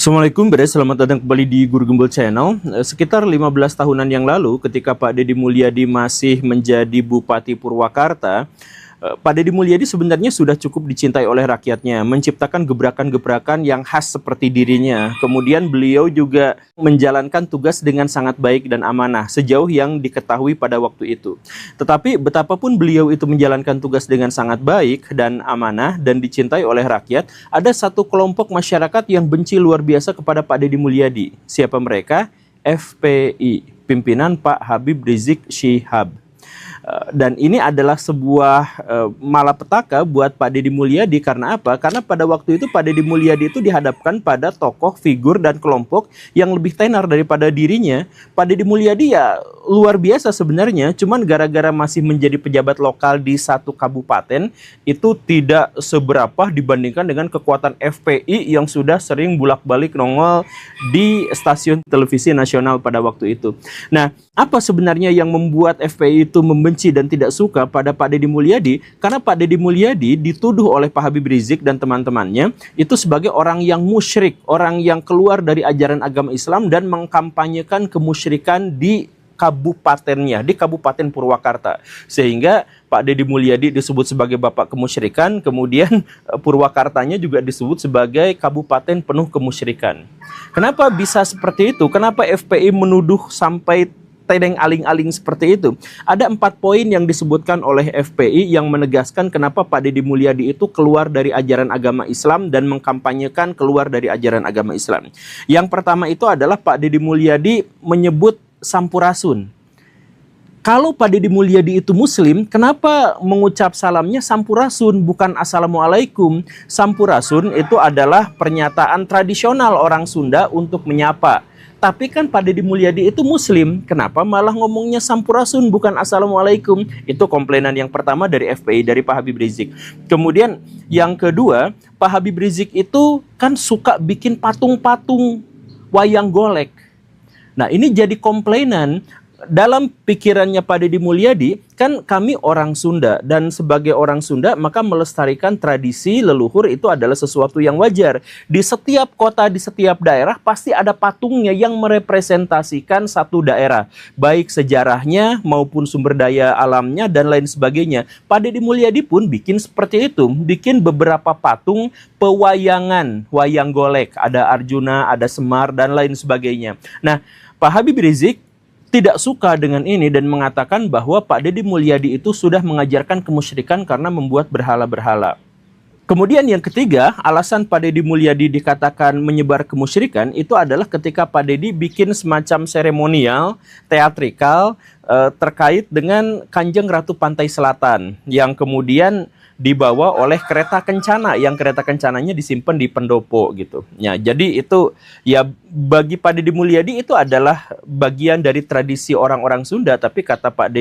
Assalamualaikum, selamat datang kembali di Guru Gembel Channel. Sekitar 15 tahunan yang lalu ketika Pak Deddy Mulyadi masih menjadi Bupati Purwakarta, Pak Deddy Mulyadi sebenarnya sudah cukup dicintai oleh rakyatnya, menciptakan gebrakan-gebrakan yang khas seperti dirinya. Kemudian beliau juga menjalankan tugas dengan sangat baik dan amanah sejauh yang diketahui pada waktu itu. Tetapi betapapun beliau itu menjalankan tugas dengan sangat baik dan amanah dan dicintai oleh rakyat, ada satu kelompok masyarakat yang benci luar biasa kepada Pak Deddy Mulyadi. Siapa mereka? FPI, pimpinan Pak Habib Rizik Syihab. Dan ini adalah sebuah malapetaka buat Pak Deddy Mulyadi. Karena apa? Karena pada waktu itu Pak Deddy Mulyadi itu dihadapkan pada tokoh, figur, dan kelompok yang lebih tenar daripada dirinya. Pak Deddy Mulyadi ya luar biasa sebenarnya, cuman gara-gara masih menjadi pejabat lokal di satu kabupaten, itu tidak seberapa dibandingkan dengan kekuatan FPI yang sudah sering bolak-balik nongol di stasiun televisi nasional pada waktu itu. Nah, apa sebenarnya yang membuat FPI itu membenci dan tidak suka pada Pak Deddy Mulyadi? Karena Pak Deddy Mulyadi dituduh oleh Pak Habib Rizik dan teman-temannya itu sebagai orang yang musyrik, orang yang keluar dari ajaran agama Islam dan mengkampanyekan kemusyrikan di kabupatennya, di Kabupaten Purwakarta. Sehingga Pak Deddy Mulyadi disebut sebagai bapak kemusyrikan, kemudian Purwakartanya juga disebut sebagai kabupaten penuh kemusyrikan. Kenapa bisa seperti itu? Kenapa FPI menuduh sampai tedeng aling-aling seperti itu? Ada 4 poin yang disebutkan oleh FPI yang menegaskan kenapa Pak Deddy Mulyadi itu keluar dari ajaran agama Islam dan mengkampanyekan keluar dari ajaran agama Islam. Yang pertama itu adalah Pak Deddy Mulyadi menyebut Sampurasun. Kalau Pak Deddy Mulyadi itu muslim, kenapa mengucap salamnya Sampurasun bukan Assalamualaikum? Sampurasun itu adalah pernyataan tradisional orang Sunda untuk menyapa. Tapi kan Pak Deddy Mulyadi itu muslim, kenapa malah ngomongnya Sampurasun bukan Assalamualaikum? Itu komplainan yang pertama dari FPI, dari Pak Habib Rizik. Kemudian yang kedua, Pak Habib Rizik itu kan suka bikin patung-patung wayang golek. Nah, ini jadi komplainan. Dalam pikirannya Pak Deddy Mulyadi, kan kami orang Sunda, dan sebagai orang Sunda maka melestarikan tradisi leluhur itu adalah sesuatu yang wajar. Di setiap kota, di setiap daerah pasti ada patungnya yang merepresentasikan satu daerah, baik sejarahnya maupun sumber daya alamnya dan lain sebagainya. Pak Deddy Mulyadi pun bikin seperti itu, bikin beberapa patung pewayangan, wayang golek, ada Arjuna, ada Semar dan lain sebagainya. Nah, Pak Habib Rizik tidak suka dengan ini dan mengatakan bahwa Pak Deddy Mulyadi itu sudah mengajarkan kemusyrikan karena membuat berhala-berhala. Kemudian yang ketiga, alasan Pak Deddy Mulyadi dikatakan menyebar kemusyrikan itu adalah ketika Pak Deddy bikin semacam seremonial, teatrikal terkait dengan Kanjeng Ratu Pantai Selatan yang kemudian dibawa oleh kereta kencana, yang kereta kencananya disimpan di pendopo gitu. Ya, jadi itu ya bagi Pak Deddy Mulyadi itu adalah bagian dari tradisi orang-orang Sunda, tapi kata Pak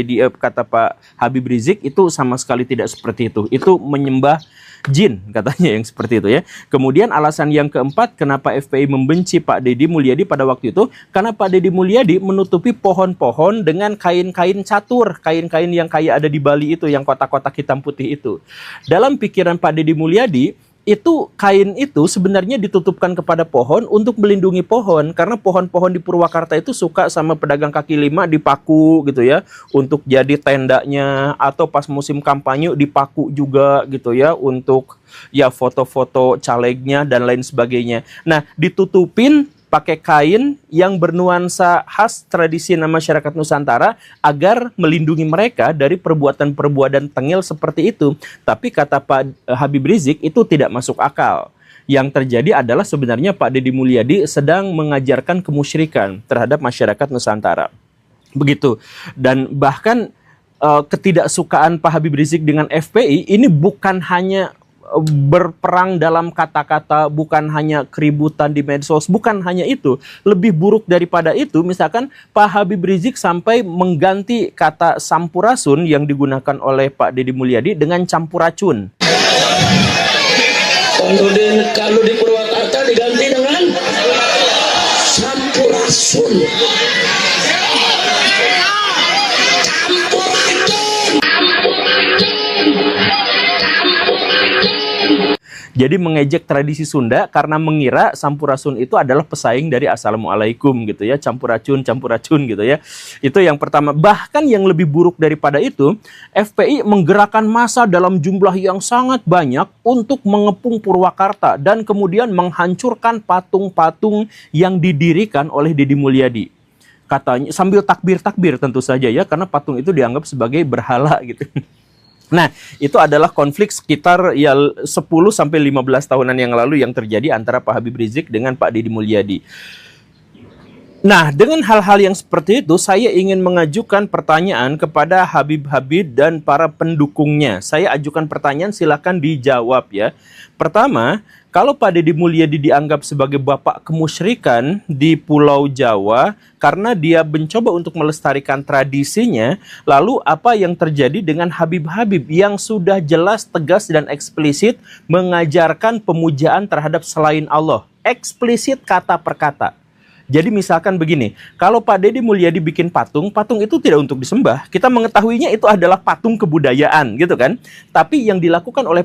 Habib Rizik itu sama sekali tidak seperti itu. Itu menyembah jin katanya yang seperti itu ya. Kemudian alasan yang keempat kenapa FPI membenci Pak Deddy Mulyadi pada waktu itu, karena Pak Deddy Mulyadi menutupi pohon-pohon dengan kain-kain catur, kain-kain yang kayak ada di Bali itu, yang kotak-kotak hitam putih itu. Dalam pikiran Pak Deddy Mulyadi, itu kain itu sebenarnya ditutupkan kepada pohon untuk melindungi pohon, karena pohon-pohon di Purwakarta itu suka sama pedagang kaki lima dipaku gitu ya, untuk jadi tendanya, atau pas musim kampanye dipaku juga gitu ya, untuk ya foto-foto calegnya dan lain sebagainya. Nah, ditutupin pakai kain yang bernuansa khas tradisi masyarakat Nusantara agar melindungi mereka dari perbuatan-perbuatan tengil seperti itu. Tapi kata Pak Habib Rizik itu tidak masuk akal. Yang terjadi adalah sebenarnya Pak Deddy Mulyadi sedang mengajarkan kemusyrikan terhadap masyarakat Nusantara. Begitu. Dan bahkan ketidaksukaan Pak Habib Rizik dengan FPI ini bukan hanya berperang dalam kata-kata, bukan hanya keributan di medsos, bukan hanya itu. Lebih buruk daripada itu, misalkan Pak Habib Rizik sampai mengganti kata Sampurasun yang digunakan oleh Pak Deddy Mulyadi dengan campuracun. Kalau di Purwakarta diganti dengan Sampurasun. Jadi mengejek tradisi Sunda karena mengira Sampurasun itu adalah pesaing dari Assalamualaikum gitu ya, campur racun gitu ya. Itu yang pertama. Bahkan yang lebih buruk daripada itu, FPI menggerakkan massa dalam jumlah yang sangat banyak untuk mengepung Purwakarta dan kemudian menghancurkan patung-patung yang didirikan oleh Deddy Mulyadi. Katanya sambil takbir-takbir tentu saja ya, karena patung itu dianggap sebagai berhala gitu. Nah, itu adalah konflik sekitar ya 10 sampai 15 tahunan yang lalu yang terjadi antara Pak Habib Rizik dengan Pak Deddy Mulyadi. Nah, dengan hal-hal yang seperti itu, saya ingin mengajukan pertanyaan kepada Habib-Habib dan para pendukungnya. Saya ajukan pertanyaan, silakan dijawab ya. Pertama, kalau Pak Deddy Mulyadi dianggap sebagai bapak kemusyrikan di Pulau Jawa karena dia mencoba untuk melestarikan tradisinya, lalu apa yang terjadi dengan Habib-Habib yang sudah jelas, tegas, dan eksplisit mengajarkan pemujaan terhadap selain Allah? Eksplisit kata per kata. Jadi misalkan begini, kalau Pak Deddy Mulyadi bikin patung, patung itu tidak untuk disembah. Kita mengetahuinya itu adalah patung kebudayaan gitu kan. Tapi yang dilakukan oleh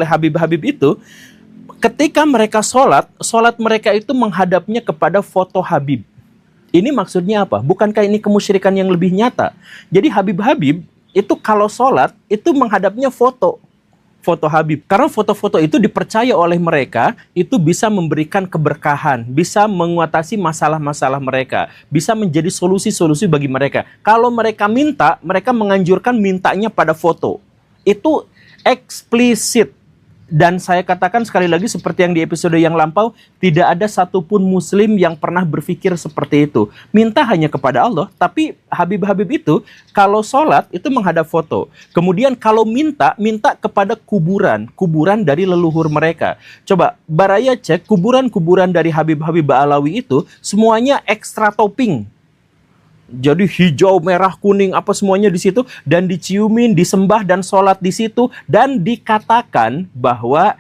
Habib-Habib itu, ketika mereka sholat mereka itu menghadapnya kepada foto Habib. Ini maksudnya apa? Bukankah ini kemusyrikan yang lebih nyata? Jadi Habib-Habib itu kalau sholat itu menghadapnya foto Habib. Karena foto-foto itu dipercaya oleh mereka itu bisa memberikan keberkahan, bisa mengatasi masalah-masalah mereka, bisa menjadi solusi-solusi bagi mereka. Kalau mereka minta, mereka menganjurkan mintanya pada foto. Itu eksplisit. Dan saya katakan sekali lagi seperti yang di episode yang lampau, tidak ada satupun muslim yang pernah berpikir seperti itu. Minta hanya kepada Allah, tapi Habib-Habib itu kalau sholat itu menghadap foto. Kemudian kalau minta kepada kuburan dari leluhur mereka. Coba Baraya cek kuburan-kuburan dari Habib-Habib Ba'alawi itu semuanya ekstra topping. Jadi hijau, merah, kuning, apa semuanya di situ, dan diciumin, disembah dan sholat di situ, dan dikatakan bahwa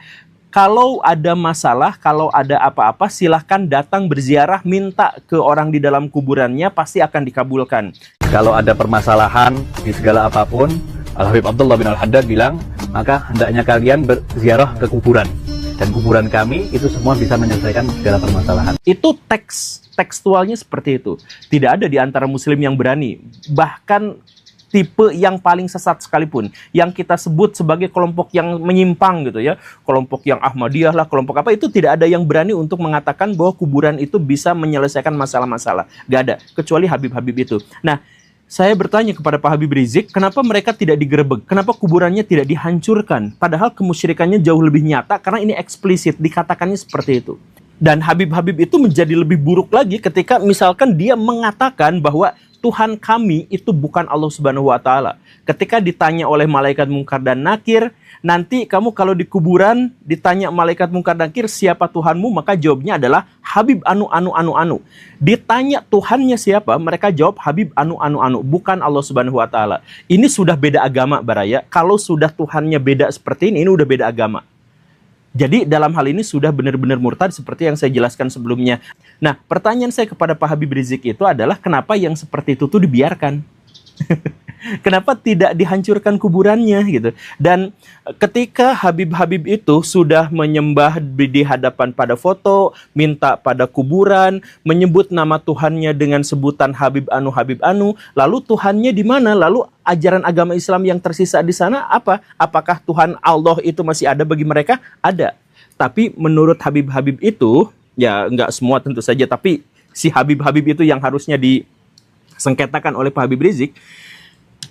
kalau ada masalah, kalau ada apa-apa, silahkan datang berziarah, minta ke orang di dalam kuburannya, pasti akan dikabulkan. Kalau ada permasalahan di segala apapun, Al-Habib Abdullah bin Al-Haddad bilang, maka hendaknya kalian berziarah ke kuburan. Dan kuburan kami itu semua bisa menyelesaikan segala permasalahan. Itu tekstualnya seperti itu. Tidak ada di antara muslim yang berani. Bahkan tipe yang paling sesat sekalipun, yang kita sebut sebagai kelompok yang menyimpang gitu ya, kelompok yang Ahmadiyah lah, kelompok apa, itu tidak ada yang berani untuk mengatakan bahwa kuburan itu bisa menyelesaikan masalah-masalah. Gak ada, kecuali Habib-Habib itu. Nah, saya bertanya kepada Pak Habib Rizik, kenapa mereka tidak digerebek? Kenapa kuburannya tidak dihancurkan? Padahal kemusyrikannya jauh lebih nyata karena ini eksplisit, dikatakannya seperti itu. Dan Habib-Habib itu menjadi lebih buruk lagi ketika misalkan dia mengatakan bahwa Tuhan kami itu bukan Allah Subhanahu wa Ta'ala. Ketika ditanya oleh malaikat Munkar dan Nakir, nanti kamu kalau di kuburan ditanya malaikat Munkar dan Nakir siapa Tuhanmu, maka jawabnya adalah Habib anu. Ditanya Tuhannya siapa, mereka jawab Habib anu, bukan Allah Subhanahu wa Ta'ala. Ini sudah beda agama, Baraya. Kalau sudah Tuhannya beda seperti ini udah beda agama. Jadi dalam hal ini sudah benar-benar murtad seperti yang saya jelaskan sebelumnya. Nah, pertanyaan saya kepada Pak Habib Rizik itu adalah kenapa yang seperti itu tuh dibiarkan? Kenapa tidak dihancurkan kuburannya gitu? Dan ketika Habib-Habib itu sudah menyembah di hadapan pada foto, minta pada kuburan, menyebut nama Tuhannya dengan sebutan Habib anu, lalu Tuhannya di mana? Lalu ajaran agama Islam yang tersisa di sana apa? Apakah Tuhan Allah itu masih ada bagi mereka? Ada. Tapi menurut Habib-Habib itu, ya nggak semua tentu saja, tapi si Habib-Habib itu yang harusnya disengketakan oleh Pak Habib Rizik,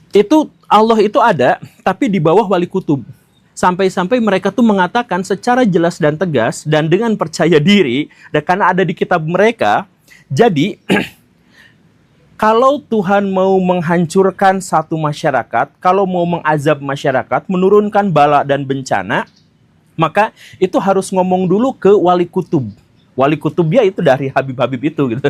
itu Allah itu ada, tapi di bawah wali kutub. Sampai-sampai mereka tuh mengatakan secara jelas dan tegas, dan dengan percaya diri, dan karena ada di kitab mereka, jadi kalau Tuhan mau menghancurkan satu masyarakat, kalau mau mengazab masyarakat, menurunkan bala dan bencana, maka itu harus ngomong dulu ke wali kutub. Wali kutubnya itu dari Habib-Habib itu gitu.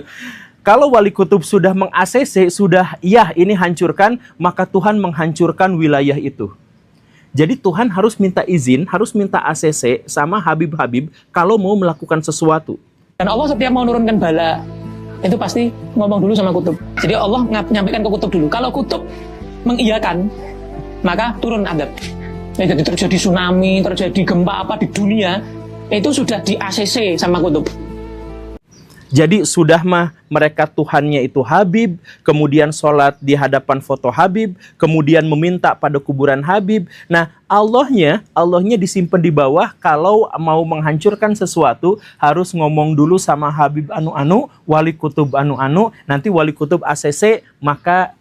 Kalau wali kutub sudah meng-ACC, sudah ya ini hancurkan, maka Tuhan menghancurkan wilayah itu. Jadi Tuhan harus minta izin, harus minta ACC sama Habib-Habib kalau mau melakukan sesuatu. Dan Allah setiap mau menurunkan bala, itu pasti ngomong dulu sama kutub. Jadi Allah nyampaikan ke kutub dulu. Kalau kutub mengiyakan, maka turun adab. Ya, jadi terjadi tsunami, terjadi gempa apa di dunia, itu sudah di ACC sama kutub. Jadi sudah mah mereka Tuhannya itu Habib, kemudian sholat di hadapan foto Habib, kemudian meminta pada kuburan Habib. Nah, Allahnya disimpan di bawah. Kalau mau menghancurkan sesuatu harus ngomong dulu sama Habib anu-anu, wali kutub anu-anu, nanti wali kutub ACC, maka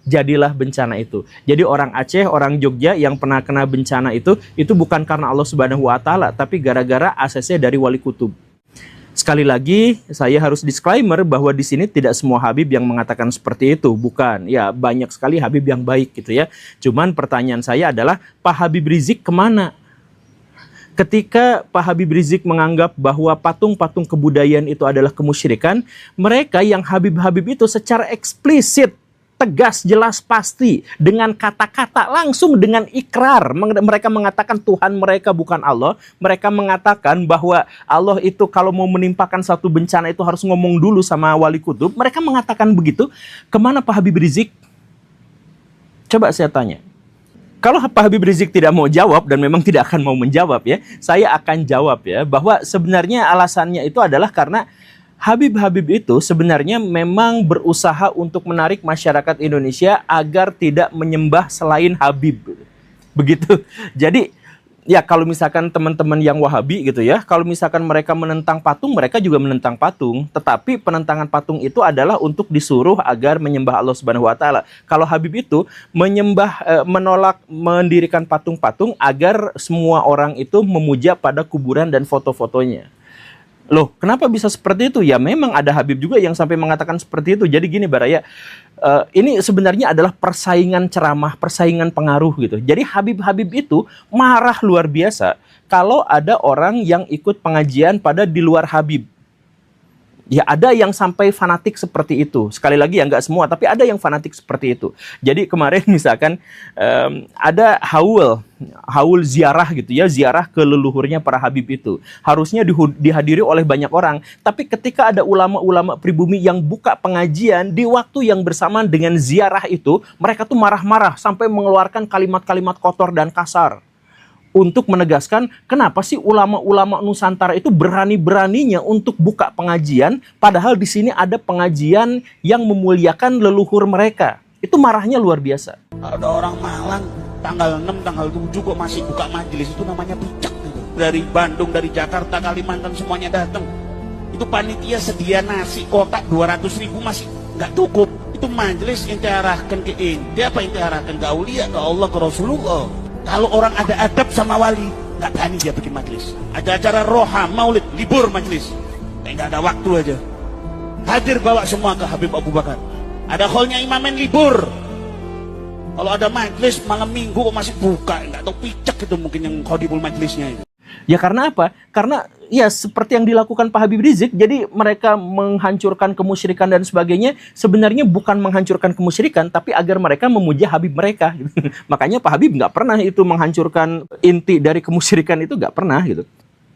jadilah bencana itu. Jadi orang Aceh, orang Jogja yang pernah kena bencana itu bukan karena Allah Subhanahu wa taala, tapi gara-gara ACC dari wali kutub. Sekali lagi, saya harus disclaimer bahwa di sini tidak semua Habib yang mengatakan seperti itu, bukan. Ya, banyak sekali Habib yang baik gitu ya. Cuman pertanyaan saya adalah, Pak Habib Rizik kemana? Ketika Pak Habib Rizik menganggap bahwa patung-patung kebudayaan itu adalah kemusyrikan, mereka yang Habib-Habib itu secara eksplisit, tegas, jelas, pasti, dengan kata-kata, langsung dengan ikrar. Mereka mengatakan Tuhan mereka bukan Allah. Mereka mengatakan bahwa Allah itu kalau mau menimpakan satu bencana itu harus ngomong dulu sama wali kutub. Mereka mengatakan begitu. Kemana Pak Habib Rizik? Coba saya tanya. Kalau Pak Habib Rizik tidak mau jawab, dan memang tidak akan mau menjawab ya, saya akan jawab ya, bahwa sebenarnya alasannya itu adalah karena Habib-Habib itu sebenarnya memang berusaha untuk menarik masyarakat Indonesia agar tidak menyembah selain Habib. Begitu. Jadi, ya kalau misalkan teman-teman yang Wahabi gitu ya, kalau misalkan mereka menentang patung, mereka juga menentang patung. Tetapi penentangan patung itu adalah untuk disuruh agar menyembah Allah Subhanahu wa taala. Kalau Habib itu menolak mendirikan patung-patung agar semua orang itu memuja pada kuburan dan foto-fotonya. Loh, kenapa bisa seperti itu? Ya memang ada Habib juga yang sampai mengatakan seperti itu. Jadi gini Baraya, ini sebenarnya adalah persaingan ceramah, persaingan pengaruh gitu. Jadi Habib-Habib itu marah luar biasa kalau ada orang yang ikut pengajian pada di luar Habib. Ya ada yang sampai fanatik seperti itu. Sekali lagi ya nggak semua, tapi ada yang fanatik seperti itu. Jadi kemarin misalkan ada haul ziarah gitu ya, ziarah ke leluhurnya para Habib itu. Harusnya dihadiri oleh banyak orang. Tapi ketika ada ulama-ulama pribumi yang buka pengajian di waktu yang bersamaan dengan ziarah itu, mereka tuh marah-marah sampai mengeluarkan kalimat-kalimat kotor dan kasar. Untuk menegaskan kenapa sih ulama-ulama Nusantara itu berani-beraninya untuk buka pengajian, padahal di sini ada pengajian yang memuliakan leluhur mereka. Itu marahnya luar biasa. Ada orang Malang tanggal 6, tanggal 7 kok masih buka majelis, itu namanya picek gitu. Dari Bandung, dari Jakarta, Kalimantan semuanya datang. Itu panitia sedia nasi kotak 200.000 masih nggak cukup. Itu majelis ente arahkan ke ente, apa ente arahkan ke aulia, ke Allah, ke Rasulullah. Kalau orang ada adab sama wali, nggak berani dia bikin majelis. Ada acara roha, maulid, libur majelis. Nggak ada waktu aja. Hadir bawa semua ke Habib Abu Bakar. Ada hallnya imamen libur. Kalau ada majelis malam minggu kok masih buka, nggak tahu picek itu mungkin yang khodibul majelisnya itu. Ya karena apa? Karena ya seperti yang dilakukan Pak Habib Rizik, jadi mereka menghancurkan kemusyrikan dan sebagainya, sebenarnya bukan menghancurkan kemusyrikan, tapi agar mereka memuja Habib mereka. Makanya Pak Habib nggak pernah itu menghancurkan inti dari kemusyrikan itu, nggak pernah gitu.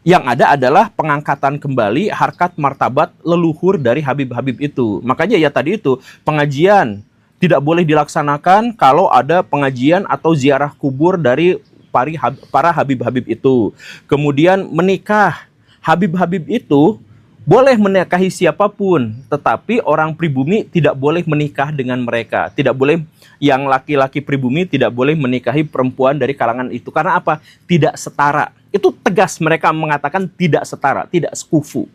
Yang ada adalah pengangkatan kembali harkat martabat leluhur dari Habib-Habib itu. Makanya ya tadi itu, pengajian tidak boleh dilaksanakan kalau ada pengajian atau ziarah kubur dari para Habib-Habib itu. Kemudian menikah, Habib-Habib itu boleh menikahi siapapun, tetapi orang pribumi tidak boleh menikah dengan mereka. Tidak boleh, yang laki-laki pribumi tidak boleh menikahi perempuan dari kalangan itu. Karena apa? Tidak setara. Itu tegas mereka mengatakan tidak setara, tidak sekufu.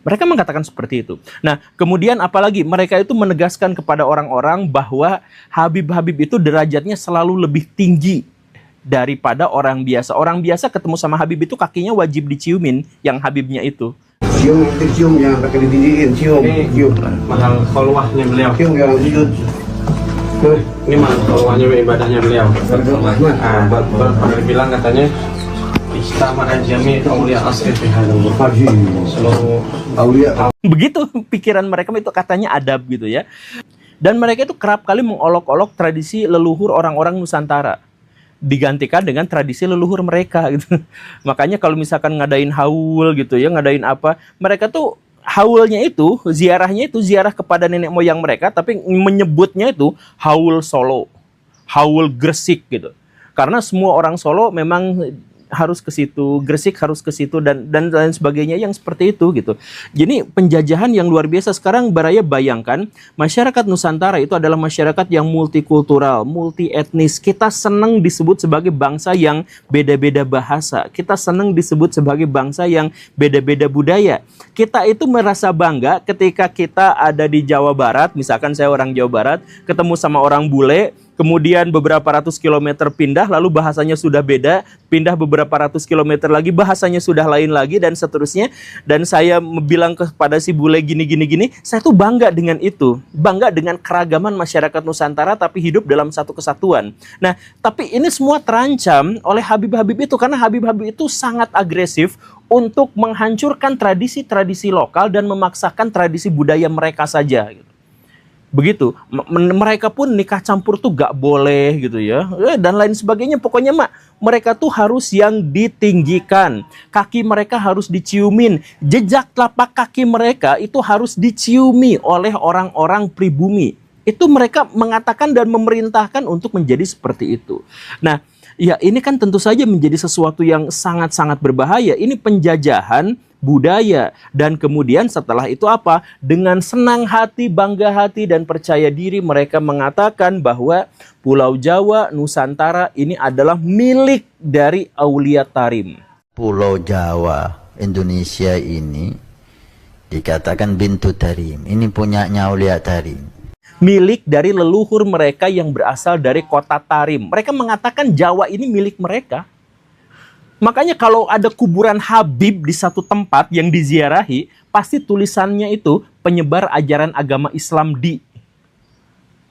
Mereka mengatakan seperti itu. Nah, kemudian apalagi mereka itu menegaskan kepada orang-orang bahwa Habib-Habib itu derajatnya selalu lebih tinggi daripada orang biasa. Orang biasa ketemu sama Habib itu kakinya wajib diciumin, yang Habibnya itu. Cium yang pakai ditindihin, cium. Mahal kholwahnya beliau. Cium yang sujud. Ini mahal kholwahnya ibadahnya beliau. Pernah dibilang katanya Istama ajami aulia asri fi hadal seluruh aulia. Begitu pikiran mereka itu, katanya adab gitu ya. Dan mereka itu kerap kali mengolok-olok tradisi leluhur orang-orang Nusantara, digantikan dengan tradisi leluhur mereka gitu. Makanya kalau misalkan ngadain haul gitu ya, ngadain apa, mereka tuh haulnya itu, ziarahnya itu ziarah kepada nenek moyang mereka, tapi menyebutnya itu haul Solo, haul Gresik gitu. Karena semua orang Solo memang harus ke situ, Gresik harus ke situ, dan lain sebagainya yang seperti itu gitu. Jadi penjajahan yang luar biasa. Sekarang Baraya bayangkan, masyarakat Nusantara itu adalah masyarakat yang multikultural, multi etnis. Kita senang disebut sebagai bangsa yang beda-beda bahasa. Kita senang disebut sebagai bangsa yang beda-beda budaya. Kita itu merasa bangga ketika kita ada di Jawa Barat, misalkan saya orang Jawa Barat, ketemu sama orang bule, kemudian beberapa ratus kilometer pindah, lalu bahasanya sudah beda, pindah beberapa ratus kilometer lagi, bahasanya sudah lain lagi, dan seterusnya. Dan saya bilang kepada si bule gini, saya tuh bangga dengan itu. Bangga dengan keragaman masyarakat Nusantara, tapi hidup dalam satu kesatuan. Nah, tapi ini semua terancam oleh Habib-Habib itu, karena Habib-Habib itu sangat agresif untuk menghancurkan tradisi-tradisi lokal dan memaksakan tradisi budaya mereka saja, gitu. Begitu, mereka pun nikah campur tuh gak boleh gitu ya, dan lain sebagainya. Pokoknya mereka tuh harus yang ditinggikan, kaki mereka harus diciumin, jejak telapak kaki mereka itu harus diciumi oleh orang-orang pribumi. Itu mereka mengatakan dan memerintahkan untuk menjadi seperti itu. Nah, ya ini kan tentu saja menjadi sesuatu yang sangat-sangat berbahaya. Ini penjajahan budaya, dan kemudian setelah itu apa? Dengan senang hati, bangga hati, dan percaya diri mereka mengatakan bahwa Pulau Jawa, Nusantara ini adalah milik dari Aulia Tarim. Pulau Jawa, Indonesia ini dikatakan Bintu Tarim, ini punyanya Aulia Tarim. Milik dari leluhur mereka yang berasal dari kota Tarim. Mereka mengatakan Jawa ini milik mereka. Makanya kalau ada kuburan Habib di satu tempat yang diziarahi, pasti tulisannya itu penyebar ajaran agama Islam di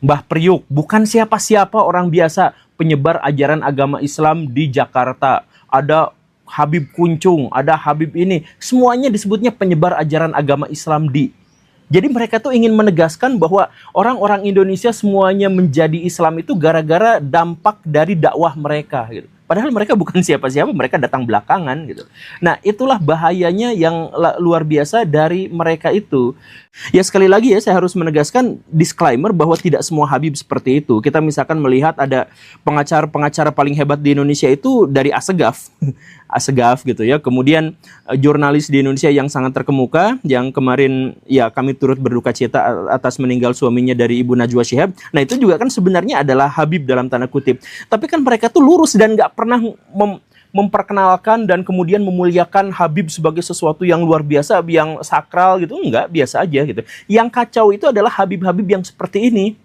Mbah Priuk. Bukan siapa-siapa, orang biasa. Penyebar ajaran agama Islam di Jakarta. Ada Habib Kuncung, ada Habib ini. Semuanya disebutnya penyebar ajaran agama Islam di. Jadi mereka tuh ingin menegaskan bahwa orang-orang Indonesia semuanya menjadi Islam itu gara-gara dampak dari dakwah mereka, gitu. Padahal mereka bukan siapa-siapa, mereka datang belakangan gitu. Nah, itulah bahayanya yang luar biasa dari mereka itu. Ya sekali lagi ya, saya harus menegaskan disclaimer bahwa tidak semua Habib seperti itu. Kita misalkan melihat ada pengacara-pengacara paling hebat di Indonesia itu dari Assegaf. Assegaf gitu ya. Kemudian jurnalis di Indonesia yang sangat terkemuka, yang kemarin ya kami turut berduka cita atas meninggal suaminya dari Ibu Najwa Shihab. Nah, itu juga kan sebenarnya adalah Habib dalam tanda kutip. Tapi kan mereka tuh lurus dan nggak pernah memperkenalkan dan kemudian memuliakan Habib sebagai sesuatu yang luar biasa, yang sakral gitu. Enggak, biasa aja gitu. Yang kacau itu adalah Habib-Habib yang seperti ini.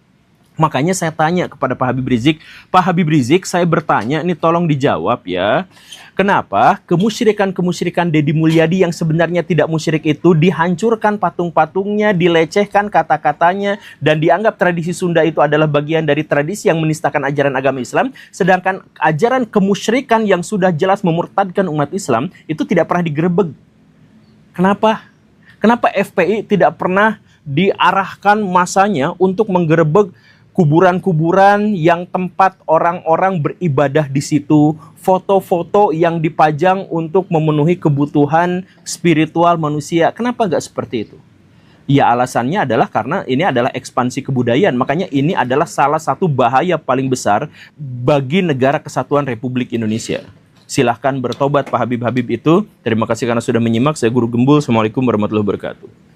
Makanya saya tanya kepada Pak Habib Rizik, Pak Habib Rizik, saya bertanya, ini tolong dijawab ya. Kenapa kemusyrikan-kemusyrikan Deddy Mulyadi yang sebenarnya tidak musyrik itu dihancurkan patung-patungnya, dilecehkan kata-katanya, dan dianggap tradisi Sunda itu adalah bagian dari tradisi yang menistakan ajaran agama Islam, sedangkan ajaran kemusyrikan yang sudah jelas memurtadkan umat Islam itu tidak pernah digerebek. Kenapa? Kenapa FPI tidak pernah diarahkan masanya untuk menggerebek kuburan-kuburan yang tempat orang-orang beribadah di situ, foto-foto yang dipajang untuk memenuhi kebutuhan spiritual manusia? Kenapa nggak seperti itu? Ya alasannya adalah karena ini adalah ekspansi kebudayaan. Makanya ini adalah salah satu bahaya paling besar bagi negara kesatuan Republik Indonesia. Silahkan bertobat Pak Habib-Habib itu. Terima kasih karena sudah menyimak. Saya Guru Gembul. Assalamualaikum warahmatullahi wabarakatuh.